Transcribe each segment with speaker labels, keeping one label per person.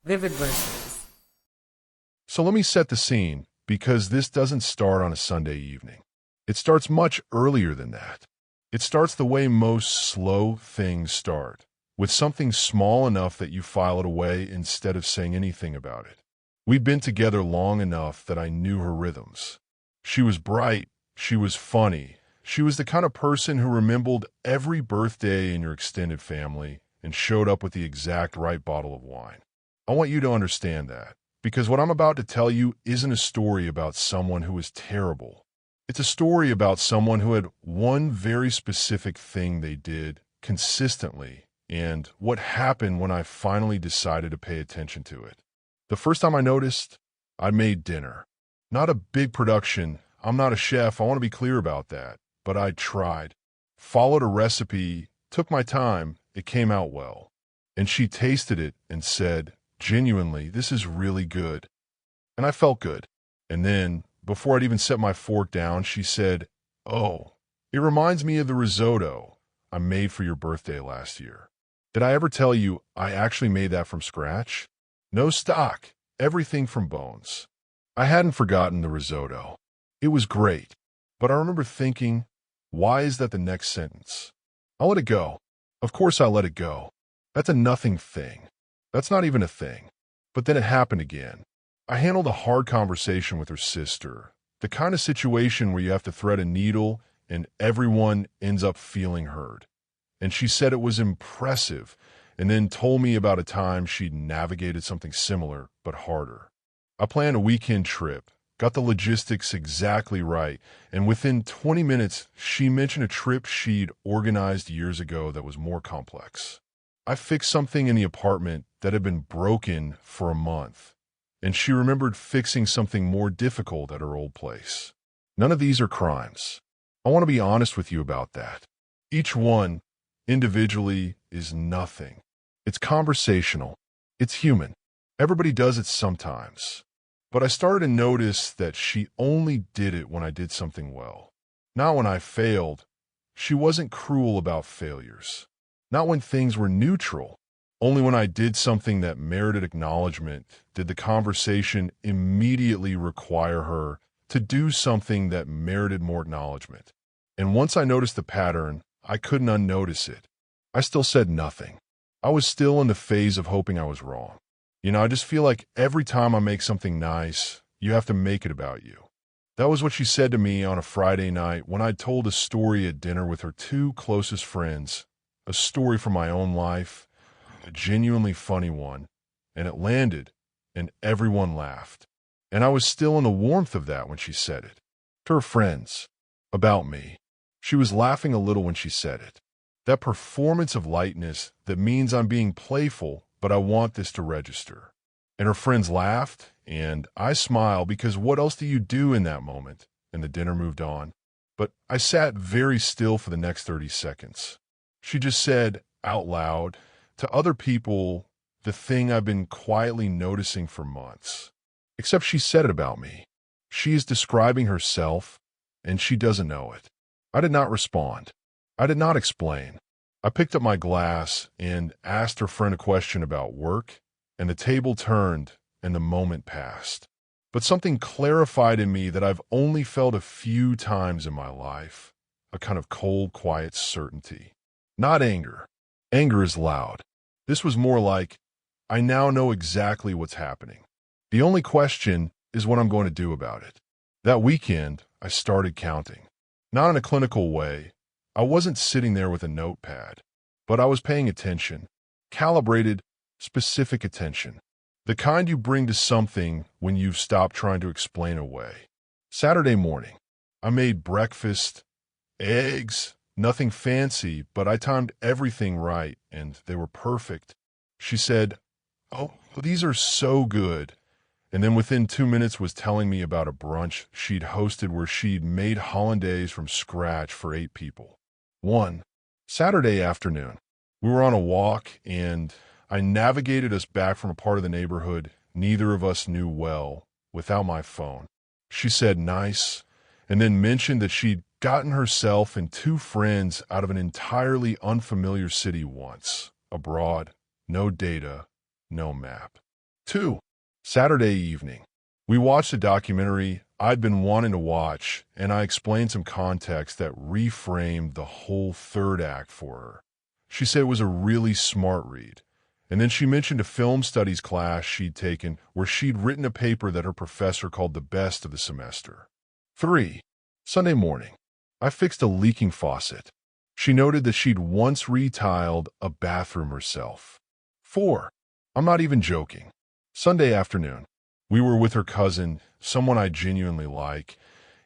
Speaker 1: vivid versions.
Speaker 2: So let me set the scene, because this doesn't start on a Sunday evening. It starts much earlier than that. It starts the way most slow things start, with something small enough that you file it away instead of saying anything about it. We'd been together long enough that I knew her rhythms. She was bright, she was funny, she was the kind of person who remembered every birthday in your extended family and showed up with the exact right bottle of wine. I want you to understand that, because what I'm about to tell you isn't a story about someone who was terrible. It's a story about someone who had one very specific thing they did consistently, and what happened when I finally decided to pay attention to it. The first time I noticed, I made dinner. Not a big production. I'm not a chef, I want to be clear about that. But I tried. Followed a recipe, took my time, it came out well. And she tasted it and said, genuinely, this is really good. And I felt good. And then, before I'd even set my fork down, she said, oh, it reminds me of the risotto I made for your birthday last year. Did I ever tell you I actually made that from scratch? No stock, everything from bones. I hadn't forgotten the risotto. It was great, but I remember thinking, why is that the next sentence? I let it go. Of course I let it go. That's a nothing thing. That's not even a thing. But then it happened again. I handled a hard conversation with her sister, the kind of situation where you have to thread a needle and everyone ends up feeling heard. And she said it was impressive, and then told me about a time she'd navigated something similar, but harder. I planned a weekend trip, got the logistics exactly right, and within 20 minutes, she mentioned a trip she'd organized years ago that was more complex. I fixed something in the apartment that had been broken for a month, and she remembered fixing something more difficult at her old place. None of these are crimes. I want to be honest with you about that. Each one, individually, is nothing. It's conversational. It's human. Everybody does it sometimes. But I started to notice that she only did it when I did something well. Not when I failed. She wasn't cruel about failures. Not when things were neutral. Only when I did something that merited acknowledgement did the conversation immediately require her to do something that merited more acknowledgement. And once I noticed the pattern, I couldn't unnotice it. I still said nothing. I was still in the phase of hoping I was wrong. I just feel like every time I make something nice, you have to make it about you. That was what she said to me on a Friday night when I'd told a story at dinner with her two closest friends, a story from my own life, a genuinely funny one, and it landed, and everyone laughed. And I was still in the warmth of that when she said it. To her friends, about me. She was laughing a little when she said it. That performance of lightness that means I'm being playful, but I want this to register. And her friends laughed, and I smiled because what else do you do in that moment? And the dinner moved on. But I sat very still for the next 30 seconds. She just said, out loud, to other people, the thing I've been quietly noticing for months. Except she said it about me. She is describing herself, and she doesn't know it. I did not respond. I did not explain. I picked up my glass and asked her friend a question about work, and the table turned and the moment passed. But something clarified in me that I've only felt a few times in my life, a kind of cold, quiet certainty. Not anger. Anger is loud. This was more like, I now know exactly what's happening. The only question is what I'm going to do about it. That weekend, I started counting. Not in a clinical way. I wasn't sitting there with a notepad, but I was paying attention, calibrated, specific attention, the kind you bring to something when you've stopped trying to explain away. Saturday morning, I made breakfast, eggs, nothing fancy, but I timed everything right, and they were perfect. She said, oh, these are so good. And then within 2 minutes was telling me about a brunch she'd hosted where she'd made hollandaise from scratch for 8 people. One Saturday afternoon, we were on a walk, and I navigated us back from a part of the neighborhood neither of us knew well without my phone. She said nice, and then mentioned that she'd gotten herself and 2 friends out of an entirely unfamiliar city once, abroad, no data, no map. 2. Saturday evening. We watched a documentary I'd been wanting to watch, and I explained some context that reframed the whole third act for her. She said it was a really smart read. And then she mentioned a film studies class she'd taken where she'd written a paper that her professor called the best of the semester. 3. Sunday morning. I fixed a leaking faucet. She noted that she'd once retiled a bathroom herself. 4. I'm not even joking. Sunday afternoon. We were with her cousin, someone I genuinely like,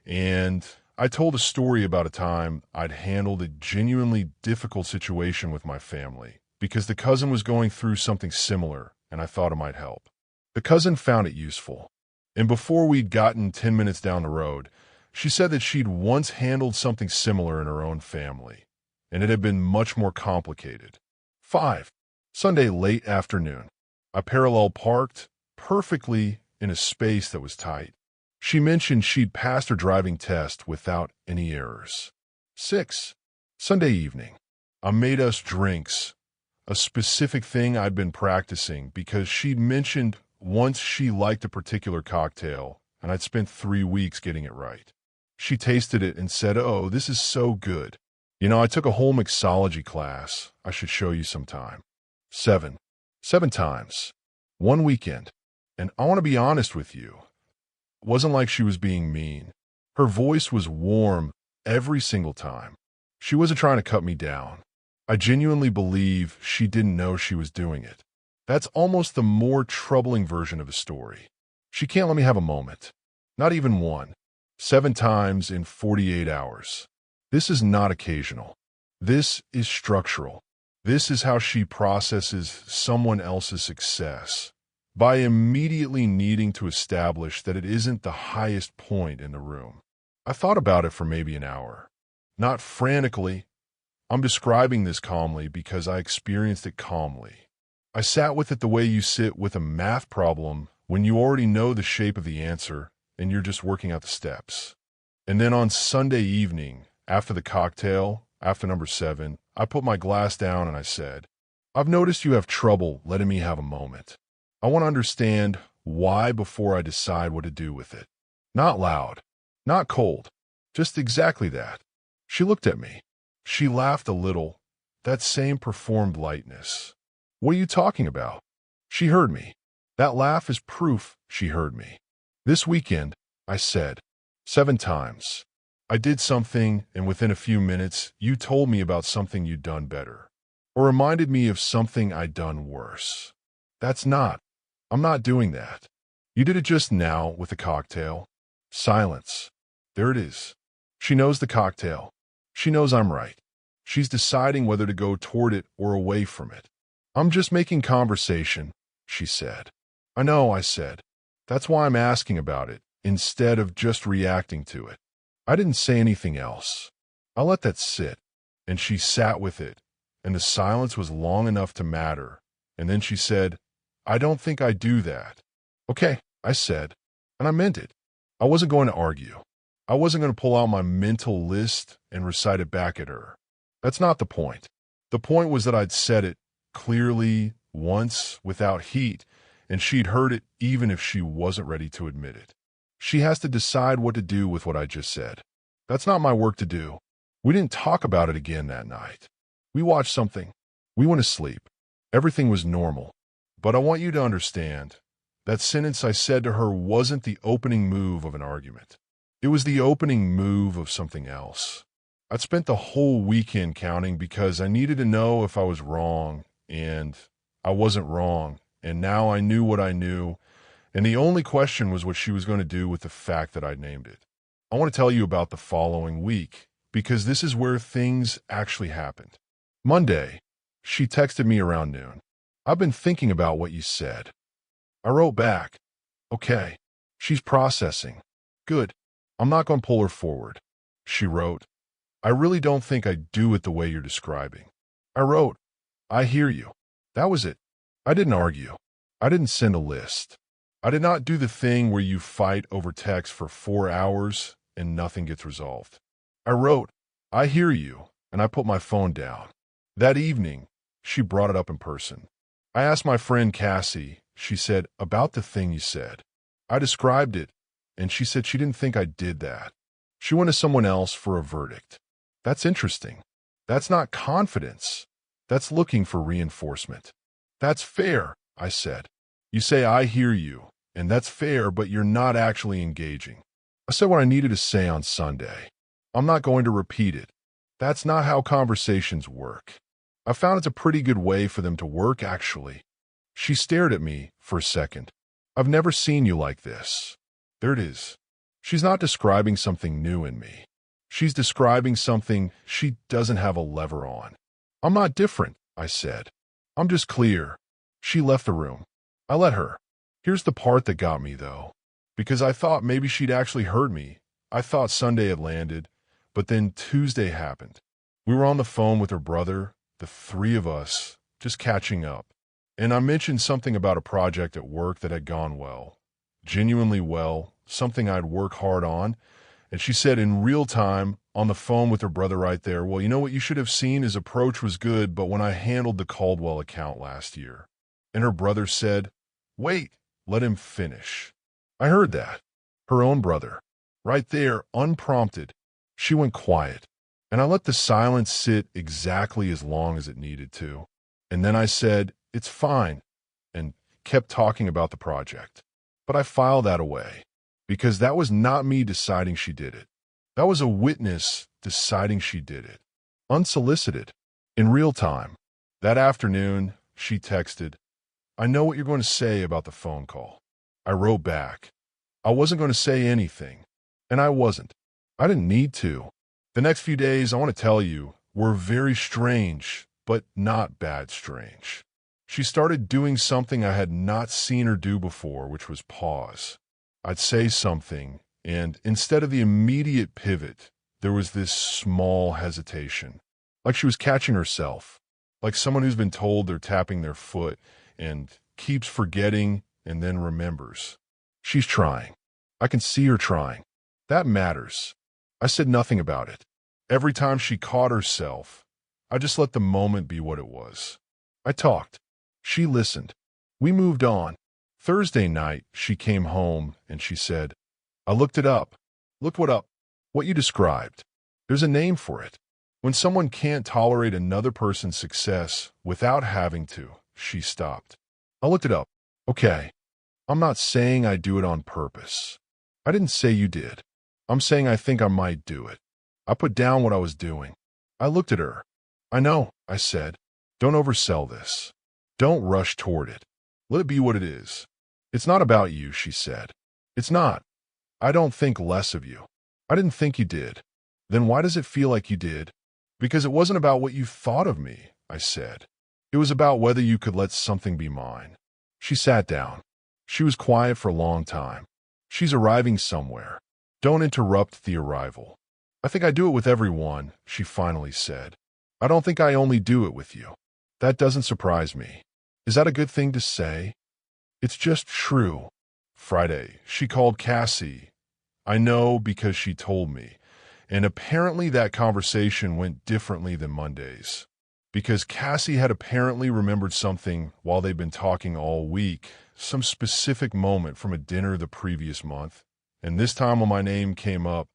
Speaker 2: and I told a story about a time I'd handled a genuinely difficult situation with my family because the cousin was going through something similar and I thought it might help. The cousin found it useful, and before we'd gotten 10 minutes down the road, she said that she'd once handled something similar in her own family, and it had been much more complicated. 5. Sunday late afternoon. I parallel parked perfectly in a space that was tight. She mentioned she'd passed her driving test without any errors. 6. Sunday evening. I made us drinks, a specific thing I'd been practicing because she'd mentioned once she liked a particular cocktail, and I'd spent 3 weeks getting it right. She tasted it and said, "Oh, this is so good. You know, I took a whole mixology class. I should show you sometime." 7. 7 times. One weekend. And I want to be honest with you. It wasn't like she was being mean. Her voice was warm every single time. She wasn't trying to cut me down. I genuinely believe she didn't know she was doing it. That's almost the more troubling version of the story. She can't let me have a moment. Not even one. 7 times in 48 hours. This is not occasional. This is structural. This is how she processes someone else's success, by immediately needing to establish that it isn't the highest point in the room. I thought about it for maybe an hour. Not frantically. I'm describing this calmly because I experienced it calmly. I sat with it the way you sit with a math problem when you already know the shape of the answer and you're just working out the steps. And then on Sunday evening, after the cocktail, after number 7, I put my glass down and I said, "I've noticed you have trouble letting me have a moment. I want to understand why before I decide what to do with it." Not loud, not cold, just exactly that. She looked at me. She laughed a little, that same performed lightness. "What are you talking about?" She heard me. That laugh is proof she heard me. "This weekend," I said, 7 times. "I did something, and within a few minutes, you told me about something you'd done better, or reminded me of something I'd done worse. I'm not doing that. You did it just now with the cocktail." Silence. There it is. She knows the cocktail. She knows I'm right. She's deciding whether to go toward it or away from it. "I'm just making conversation," she said. "I know," I said. "That's why I'm asking about it, instead of just reacting to it." I didn't say anything else. I let that sit, and she sat with it, and the silence was long enough to matter. And then she said, "I don't think I do that." "Okay," I said, and I meant it. I wasn't going to argue. I wasn't going to pull out my mental list and recite it back at her. That's not the point. The point was that I'd said it clearly once without heat, and she'd heard it even if she wasn't ready to admit it. She has to decide what to do with what I just said. That's not my work to do. We didn't talk about it again that night. We watched something. We went to sleep. Everything was normal. But I want you to understand, that sentence I said to her wasn't the opening move of an argument. It was the opening move of something else. I'd spent the whole weekend counting because I needed to know if I was wrong, and I wasn't wrong, and now I knew what I knew, and the only question was what she was going to do with the fact that I'd named it. I want to tell you about the following week, because this is where things actually happened. Monday, she texted me around noon. "I've been thinking about what you said." I wrote back, "Okay." She's processing. "Good. I'm not going to pull her forward." She wrote, "I really don't think I do it the way you're describing." I wrote, "I hear you." That was it. I didn't argue. I didn't send a list. I did not do the thing where you fight over text for 4 hours and nothing gets resolved. I wrote, "I hear you," and I put my phone down. That evening, she brought it up in person. I asked my friend Cassie, She said, "About the thing you said." I described it, and she said she didn't think I did that. She went to someone else for a verdict. That's interesting. That's not confidence. That's looking for reinforcement. That's fair, I said. You say I hear you, and that's fair, but you're not actually engaging. I said what I needed to say on Sunday. I'm not going to repeat it. That's not how conversations work. I found it's a pretty good way for them to work, actually. She stared at me for a second. I've never seen you like this. There it is. She's not describing something new in me. She's describing something she doesn't have a lever on. I'm not different, I said. I'm just clear. She left the room. I let her. Here's the part that got me, though. Because I thought maybe she'd actually heard me. I thought Sunday had landed, but then Tuesday happened. We were on the phone with her brother, the three of us, just catching up. And I mentioned something about a project at work that had gone well. Genuinely well, something I'd work hard on. And she said in real time, on the phone with her brother right there, "Well, you know what you should have seen? His approach was good, but when I handled the Caldwell account last year." And her brother said, "Wait, let him finish." I heard that. Her own brother. Right there, unprompted. She went quiet. And I let the silence sit exactly as long as it needed to. And then I said, "It's fine," and kept talking about the project. But I filed that away, because that was not me deciding she did it. That was a witness deciding she did it. Unsolicited. In real time. That afternoon, she texted, "I know what you're going to say about the phone call." I wrote back. I wasn't going to say anything. And I wasn't. I didn't need to. The next few days, I want to tell you, were very strange, but not bad strange. She started doing something I had not seen her do before, which was pause. I'd say something, and instead of the immediate pivot, there was this small hesitation. Like she was catching herself. Like someone who's been told they're tapping their foot and keeps forgetting and then remembers. She's trying. I can see her trying. That matters. I said nothing about it. Every time she caught herself, I just let the moment be what it was. I talked. She listened. We moved on. Thursday night, she came home and she said, "I looked it up." "Looked what up?" "What you described. There's a name for it. When someone can't tolerate another person's success without having to." She stopped. "I looked it up." "Okay. I'm not saying I do it on purpose. I didn't say you did. I'm saying I think I might do it." I put down what I was doing. I looked at her. "I know," I said. "Don't oversell this. Don't rush toward it. Let it be what it is." "It's not about you," she said. "It's not. I don't think less of you. I didn't think you did." "Then why does it feel like you did?" "Because it wasn't about what you thought of me," I said. "It was about whether you could let something be mine." She sat down. She was quiet for a long time. "She's arriving somewhere. Don't interrupt the arrival." "I think I do it with everyone," she finally said. "I don't think I only do it with you." That doesn't surprise me. Is that a good thing to say? It's just true. Friday, she called Cassie. I know because she told me. And apparently that conversation went differently than Monday's. Because Cassie had apparently remembered something while they'd been talking all week, some specific moment from a dinner the previous month. And this time when my name came up,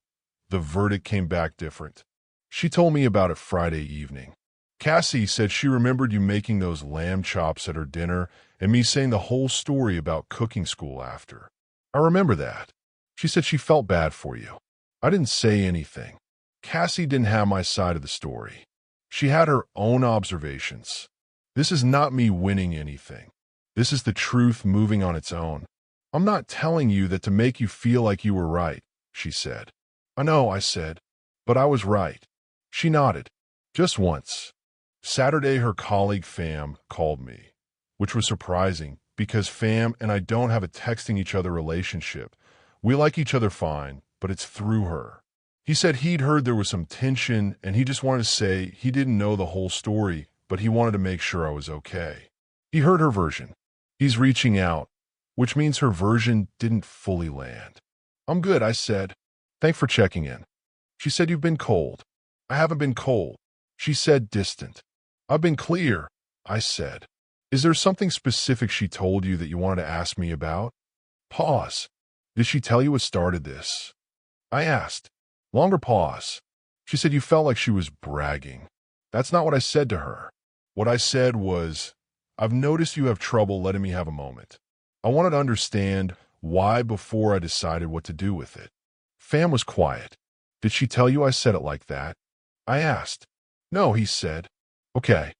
Speaker 2: the verdict came back different. She told me about it Friday evening. Cassie said she remembered you making those lamb chops at her dinner and me saying the whole story about cooking school after. I remember that. She said she felt bad for you. I didn't say anything. Cassie didn't have my side of the story. She had her own observations. This is not me winning anything. This is the truth moving on its own. I'm not telling you that to make you feel like you were right, she said. I know, I said, but I was right. She nodded. Just once. Saturday, her colleague Fam called me, which was surprising because Fam and I don't have a texting each other relationship. We like each other fine, but it's through her. He said he'd heard there was some tension and he just wanted to say he didn't know the whole story, but he wanted to make sure I was okay. He heard her version. He's reaching out, which means her version didn't fully land. I'm good, I said. Thanks for checking in. She said you've been cold. I haven't been cold. She said distant. I've been clear, I said. Is there something specific she told you that you wanted to ask me about? Pause. Did she tell you what started this? I asked. Longer pause. She said you felt like she was bragging. That's not what I said to her. What I said was, I've noticed you have trouble letting me have a moment. I wanted to understand why before I decided what to do with it. Fam was quiet. Did she tell you I said it like that? I asked. No, he said. Okay.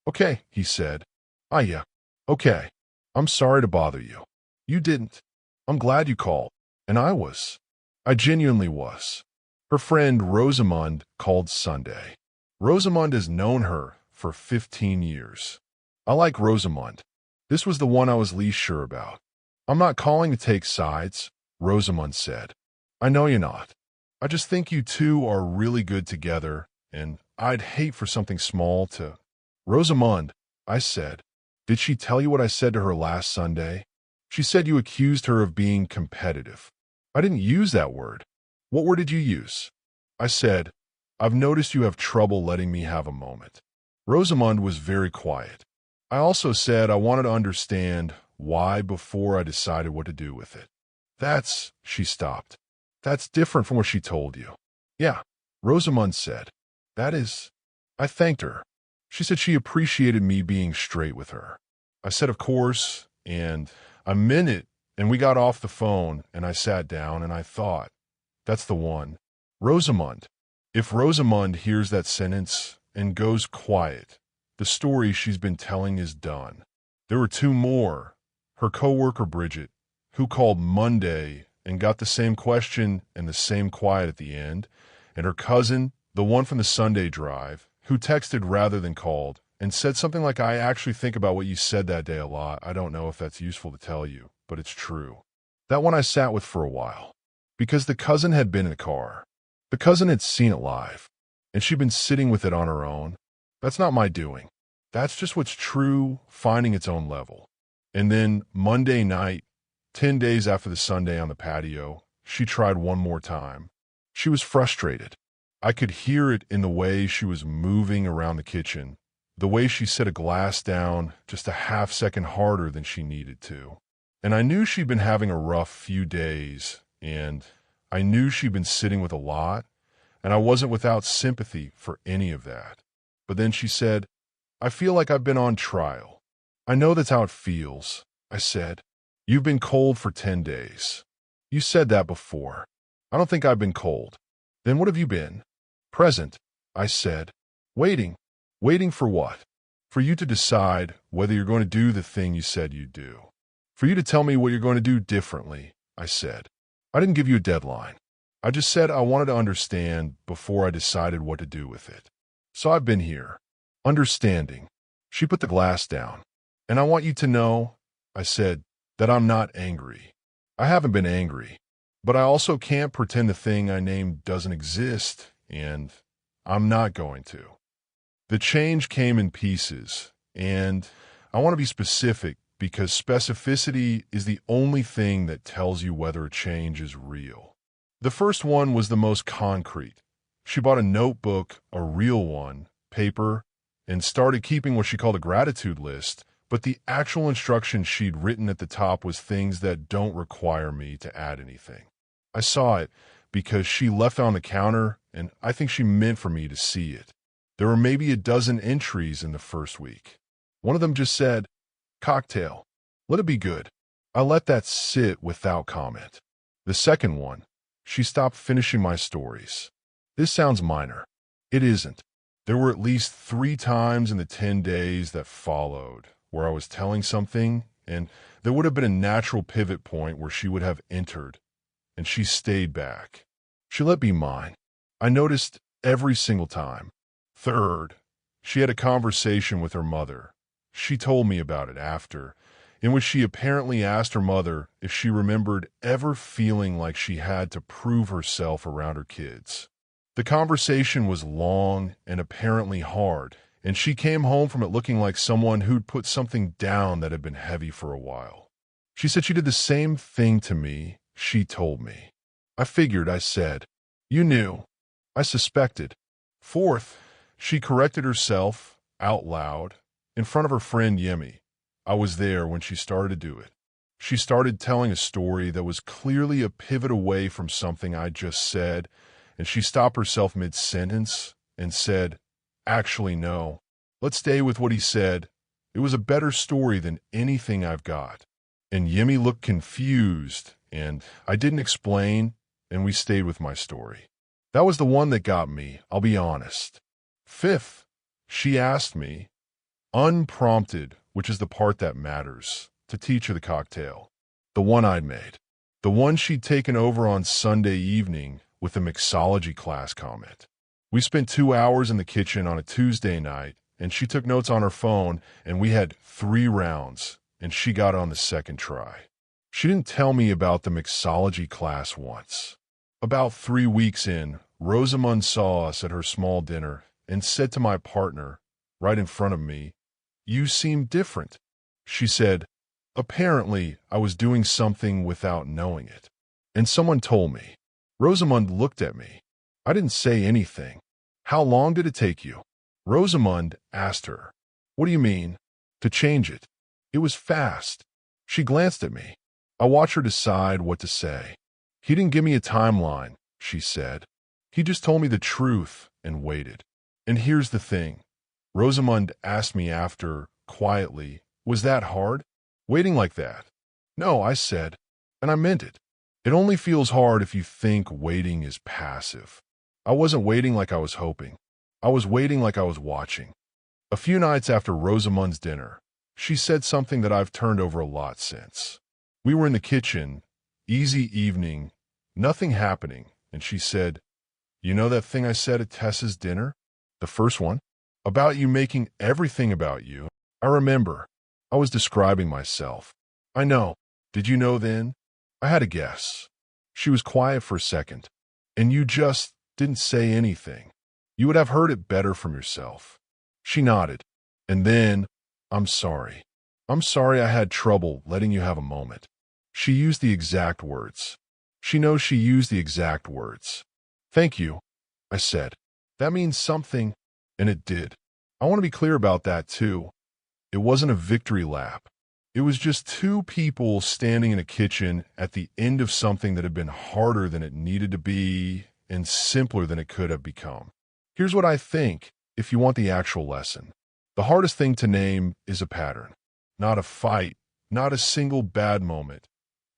Speaker 2: Okay, he said. Ah, yeah. Okay. I'm sorry to bother you. You didn't. I'm glad you called. And I was. I genuinely was. Her friend Rosamund called Sunday. Rosamund has known her for 15 years. I like Rosamund. This was the one I was least sure about. I'm not calling to take sides, Rosamund said. I know you're not. I just think you two are really good together, and I'd hate for something small to... Rosamund, I said. Did she tell you what I said to her last Sunday? She said you accused her of being competitive. I didn't use that word. What word did you use? I said, I've noticed you have trouble letting me have a moment. Rosamund was very quiet. I also said I wanted to understand why before I decided what to do with it. She stopped. That's different from what she told you. Yeah, Rosamund said. I thanked her. She said she appreciated me being straight with her. I said, of course, and I meant it, and we got off the phone, and I sat down, and I thought, that's the one. Rosamund. If Rosamund hears that sentence and goes quiet, the story she's been telling is done. There were two more. Her coworker Bridget, who called Monday and got the same question and the same quiet at the end, and her cousin, the one from the Sunday drive, who texted rather than called and said something like, I actually think about what you said that day a lot. I don't know if that's useful to tell you, but it's true. That one I sat with for a while, because the cousin had been in the car. The cousin had seen it live, and she'd been sitting with it on her own. That's not my doing. That's just what's true, finding its own level. And then Monday night, 10 days after the Sunday on the patio, she tried one more time. She was frustrated. I could hear it in the way she was moving around the kitchen, the way she set a glass down just a half second harder than she needed to. And I knew she'd been having a rough few days, and I knew she'd been sitting with a lot, and I wasn't without sympathy for any of that. But then she said, I feel like I've been on trial. I know that's how it feels. I said, you've been cold for 10 days. You said that before. I don't think I've been cold. Then what have you been? Present, I said. Waiting. Waiting for what? For you to decide whether you're going to do the thing you said you'd do. For you to tell me what you're going to do differently, I said. I didn't give you a deadline. I just said I wanted to understand before I decided what to do with it. So I've been here. Understanding. She put the glass down. And I want you to know, I said, that I'm not angry. I haven't been angry. But I also can't pretend the thing I named doesn't exist, and I'm not going to. The change came in pieces, and I want to be specific because specificity is the only thing that tells you whether a change is real. The first one was the most concrete. She bought a notebook, a real one, paper, and started keeping what she called a gratitude list, but the actual instructions she'd written at the top was things that don't require me to add anything. I saw it because she left it on the counter, and I think she meant for me to see it. There were maybe a dozen entries in the first week. One of them just said, cocktail. Let it be good. I let that sit without comment. The second one, she stopped finishing my stories. This sounds minor. It isn't. There were at least 3 times in the 10 days that followed where I was telling something, and there would have been a natural pivot point where she would have entered, and she stayed back. She let be mine. I noticed every single time. Third, she had a conversation with her mother. She told me about it after, in which she apparently asked her mother if she remembered ever feeling like she had to prove herself around her kids. The conversation was long and apparently hard, and she came home from it looking like someone who'd put something down that had been heavy for a while. She said she did the same thing to me, she told me. I figured, I said. You knew. I suspected. Fourth, she corrected herself, out loud, in front of her friend Yemi. I was there when she started to do it. She started telling a story that was clearly a pivot away from something I just said, and she stopped herself mid-sentence and said, "Actually, no. Let's stay with what he said. It was a better story than anything I've got." And Yemi looked confused, and I didn't explain, and we stayed with my story. That was the one that got me, I'll be honest. Fifth, she asked me, unprompted, which is the part that matters, to teach her the cocktail. The one I'd made. The one she'd taken over on Sunday evening with a mixology class comment. We spent 2 hours in the kitchen on a Tuesday night, and she took notes on her phone, and we had 3 rounds, and she got on the second try. She didn't tell me about the mixology class once. About 3 weeks in, Rosamund saw us at her small dinner and said to my partner, right in front of me, "You seem different." She said, apparently I was doing something without knowing it. And someone told me. Rosamund looked at me. I didn't say anything. "How long did it take you?" Rosamund asked her. "What do you mean?" "To change it." "It was fast." She glanced at me. I watched her decide what to say. "He didn't give me a timeline," she said. "He just told me the truth and waited." And here's the thing. Rosamund asked me after, quietly, "Was that hard? Waiting like that?" "No," I said, and I meant it. It only feels hard if you think waiting is passive. I wasn't waiting like I was hoping. I was waiting like I was watching. A few nights after Rosamund's dinner, she said something that I've turned over a lot since. We were in the kitchen, easy evening, nothing happening, and she said, "You know that thing I said at Tessa's dinner? The first one? About you making everything about you?" I remember. I was describing myself. "I know. Did you know then?" I had a guess. She was quiet for a second. "And you just didn't say anything. You would have heard it better from yourself." She nodded. And then, "I'm sorry. I'm sorry I had trouble letting you have a moment." She used the exact words. She knows she used the exact words. "Thank you," I said. "That means something." And it did. I want to be clear about that too. It wasn't a victory lap. It was just 2 people standing in a kitchen at the end of something that had been harder than it needed to be and simpler than it could have become. Here's what I think, if you want the actual lesson. The hardest thing to name is a pattern. Not a fight, not a single bad moment.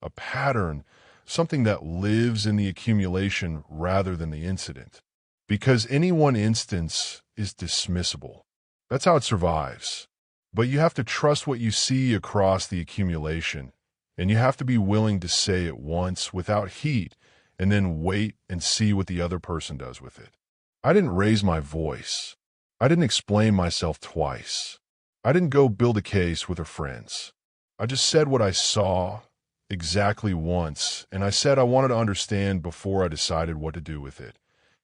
Speaker 2: A pattern, something that lives in the accumulation rather than the incident. Because any one instance is dismissible. That's how it survives. But you have to trust what you see across the accumulation, and you have to be willing to say it once without heat, and then wait and see what the other person does with it. I didn't raise my voice. I didn't explain myself twice. I didn't go build a case with her friends. I just said what I saw exactly once, and I said I wanted to understand before I decided what to do with it.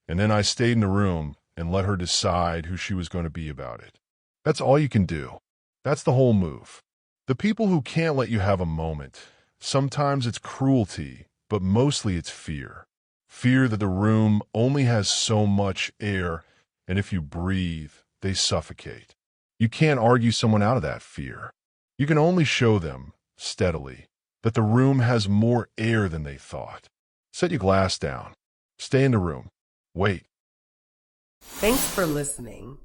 Speaker 2: And then I stayed in the room and let her decide who she was going to be about it. That's all you can do. That's the whole move. The people who can't let you have a moment, sometimes it's cruelty, but mostly it's fear. Fear that the room only has so much air, and if you breathe, they suffocate. You can't argue someone out of that fear. You can only show them, steadily, that the room has more air than they thought. Set your glass down. Stay in the room. Wait.
Speaker 1: Thanks for listening.